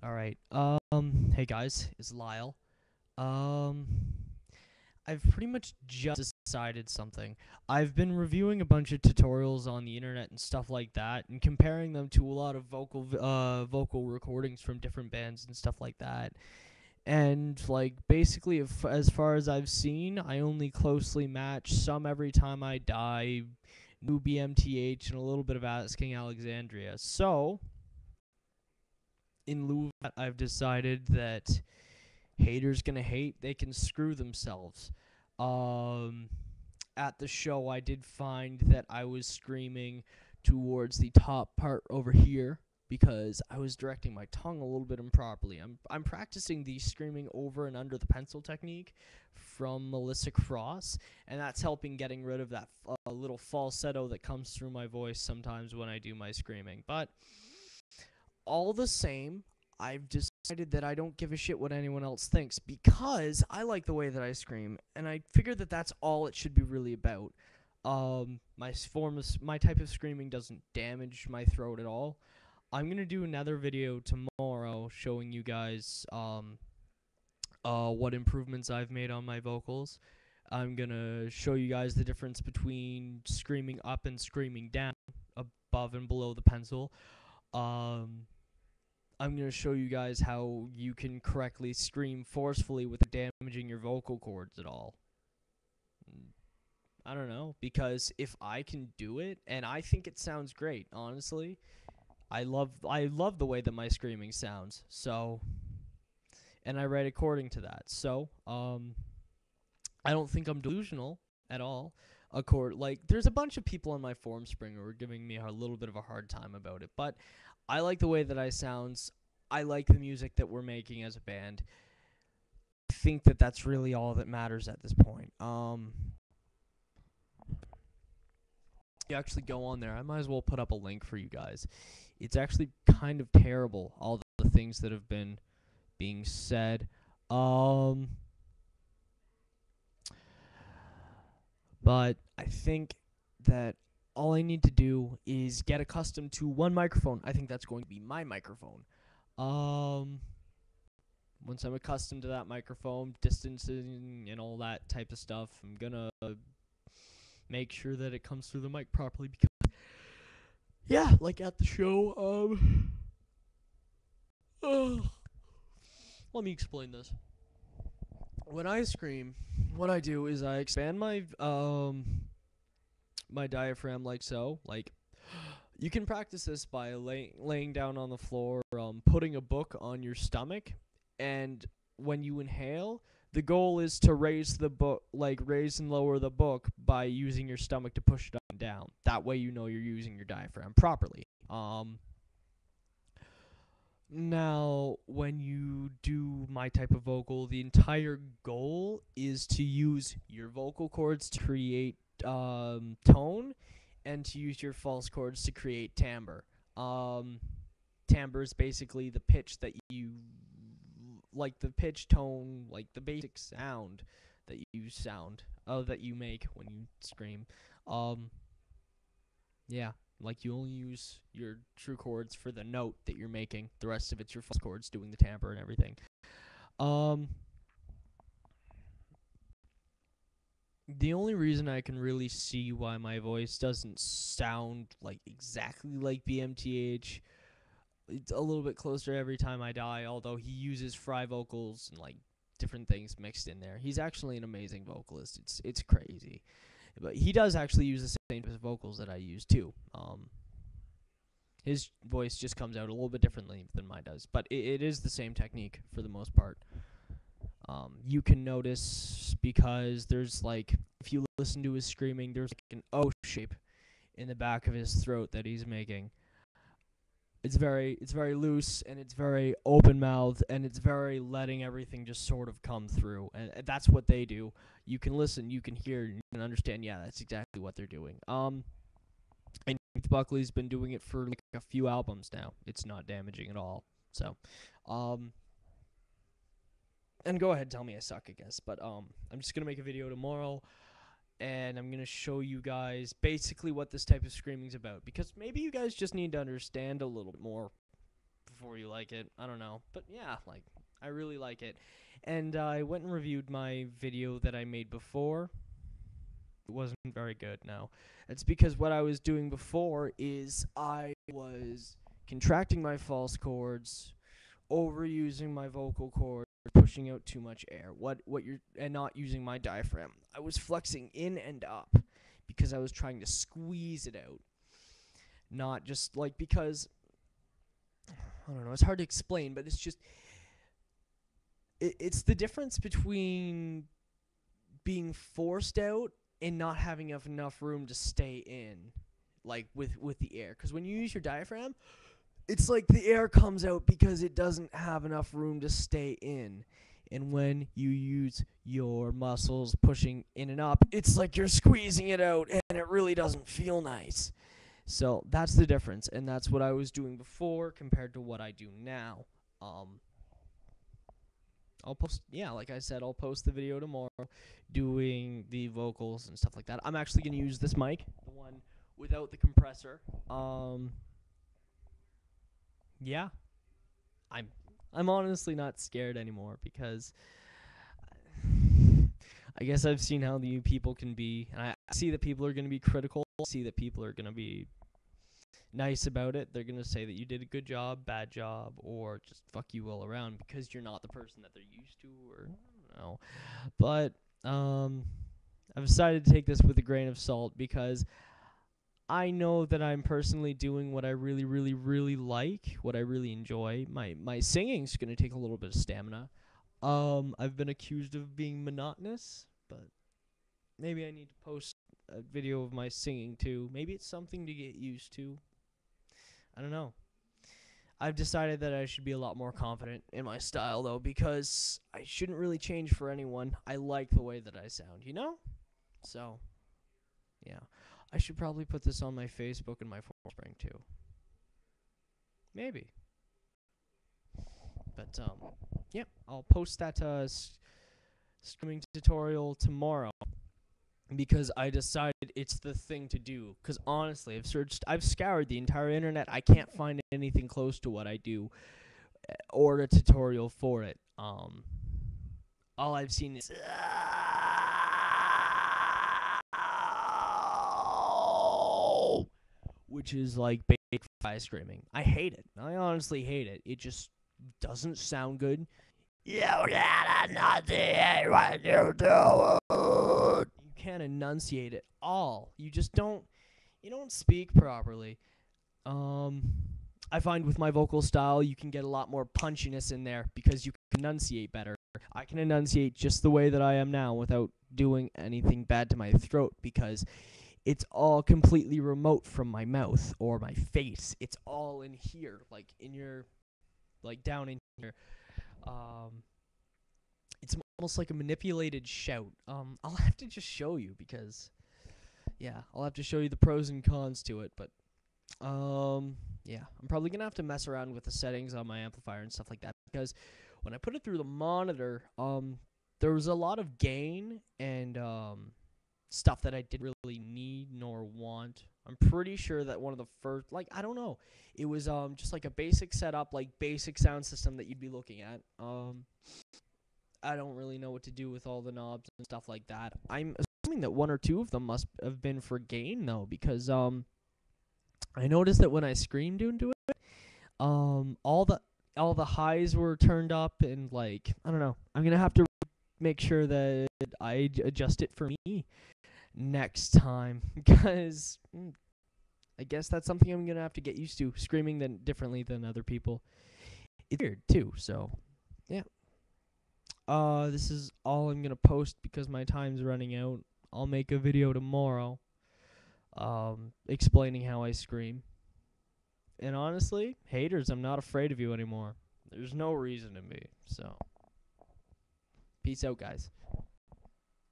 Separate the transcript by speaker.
Speaker 1: Alright, hey guys, it's Lyle. Um, I've pretty much just decided something. I've been reviewing a bunch of tutorials on the internet and stuff like that, and comparing them to a lot of vocal recordings from different bands and stuff like that. And, like, basically, if, as far as I've seen, I only closely match Some Every Time I Die, New BMTH, and a little bit of Asking Alexandria. So, in lieu of that, I've decided that haters gonna hate, they can screw themselves. Um, at the show, I did find that I was screaming towards the top part over here because I was directing my tongue a little bit improperly. I'm practicing the screaming over and under the pencil technique from Melissa Cross, and that's helping getting rid of that little falsetto that comes through my voice sometimes when I do my screaming. But all the same, I've decided that I don't give a shit what anyone else thinks because I like the way that I scream, and I figure that that's all it should be really about. My type of screaming doesn't damage my throat at all. I'm gonna do another video tomorrow showing you guys what improvements I've made on my vocals. I'm gonna show you guys the difference between screaming up and screaming down, above and below the pencil. Um, I'm going to show you guys how you can correctly scream forcefully without damaging your vocal cords at all. I don't know, because if I can do it, and I think it sounds great, honestly. I love the way that my screaming sounds. So, and I write according to that. So, I don't think I'm delusional at all. There's a bunch of people on my forum spring who are giving me a little bit of a hard time about it, but I like the way that I sounds. I like the music that we're making as a band. I think that that's really all that matters at this point. You actually go on there. I might as well put up a link for you guys. It's actually kind of terrible, all the things that have been being said. But I think that all I need to do is get accustomed to one microphone. I think that's going to be my microphone. Once I'm accustomed to that microphone, distancing and all that type of stuff, I'm gonna make sure that it comes through the mic properly because, yeah, like at the show, let me explain this. When I scream, what I do is I expand my diaphragm like so. Like, you can practice this by laying down on the floor, putting a book on your stomach, and when you inhale, the goal is to raise and lower the book by using your stomach to push it up and down. That way you know you're using your diaphragm properly. Now, when you do my type of vocal, the entire goal is to use your vocal cords to create tone, and to use your false chords to create timbre. Timbre is basically the pitch that you, like the pitch tone, like the basic sound that you make when you scream. Yeah. Like, you only use your true chords for the note that you're making. The rest of it's your false chords doing the timbre and everything. The only reason I can really see why my voice doesn't sound like exactly like BMTH, it's a little bit closer every time I die, although he uses fry vocals and like different things mixed in there. He's actually an amazing vocalist. It's crazy. But he does actually use the same types of vocals that I use too. His voice just comes out a little bit differently than mine does, but it is the same technique for the most part. You can notice because there's like, if you listen to his screaming, there's like an O shape in the back of his throat that he's making. It's very loose, and it's very open mouthed, and it's very letting everything just sort of come through, and that's what they do. You can listen, you can hear, you can understand. Yeah, that's exactly what they're doing. And Keith Buckley's been doing it for like a few albums now. It's not damaging at all. So, and go ahead, tell me I suck, I guess. But I'm just gonna make a video tomorrow, and I'm going to show you guys basically what this type of screaming is about, because maybe you guys just need to understand a little bit more before you like it. I don't know. But yeah, like, I really like it. And I went and reviewed my video that I made before. It wasn't very good, no. It's because what I was doing before is I was contracting my false chords, overusing my vocal cords, pushing out too much air. And not using my diaphragm. I was flexing in and up because I was trying to squeeze it out. Not just like because I don't know, it's hard to explain, but it's just it's the difference between being forced out and not having enough room to stay in, like with the air. Because when you use your diaphragm, it's like the air comes out because it doesn't have enough room to stay in. And when you use your muscles pushing in and up, it's like you're squeezing it out, and it really doesn't feel nice. So that's the difference, and that's what I was doing before compared to what I do now. I'll post, yeah, like I said, I'll post the video tomorrow doing the vocals and stuff like that. I'm actually going to use this mic, the one without the compressor. Yeah. I'm honestly not scared anymore because I guess I've seen how the people can be, and I see that people are going to be critical. I see that people are going to be nice about it. They're going to say that you did a good job, bad job, or just fuck you all around because you're not the person that they're used to, or I don't know. But I've decided to take this with a grain of salt because I know that I'm personally doing what I really, really, really like, what I really enjoy. My singing's going to take a little bit of stamina. I've been accused of being monotonous, but maybe I need to post a video of my singing too. Maybe it's something to get used to. I don't know. I've decided that I should be a lot more confident in my style, though, because I shouldn't really change for anyone. I like the way that I sound, you know? So, yeah. I should probably put this on my Facebook and my Spring, too. Maybe. But, yeah, I'll post that streaming tutorial tomorrow. Because I decided it's the thing to do. Because honestly, I've scoured the entire internet. I can't find anything close to what I do, or a tutorial for it. All I've seen is which is like basic fly screaming. I hate it. I honestly hate it. It just doesn't sound good. You gotta enunciate what you do. You can't enunciate at all. You don't speak properly. I find with my vocal style, you can get a lot more punchiness in there because you can enunciate better. I can enunciate just the way that I am now without doing anything bad to my throat because it's all completely remote from my mouth or my face. It's all in here, like in your, like down in here. It's almost like a manipulated shout. I'll have to just show you because, yeah, I'll have to show you the pros and cons to it. But, yeah, I'm probably gonna have to mess around with the settings on my amplifier and stuff like that because when I put it through the monitor, there was a lot of gain and stuff that I didn't really need nor want. I'm pretty sure that one of the first, like, I don't know, it was just like a basic setup, like basic sound system that you'd be looking at. I don't really know what to do with all the knobs and stuff like that. I'm assuming that one or two of them must have been for gain though, because I noticed that when I screamed into it, all the highs were turned up and like I don't know. I'm gonna have to make sure that I adjust it for me next time because I guess that's something I'm gonna have to get used to, screaming differently than other people. It's weird too, so yeah. This is all I'm gonna post because my time's running out. I'll make a video tomorrow, explaining how I scream. And honestly, haters, I'm not afraid of you anymore. There's no reason to be, so. Peace out, guys.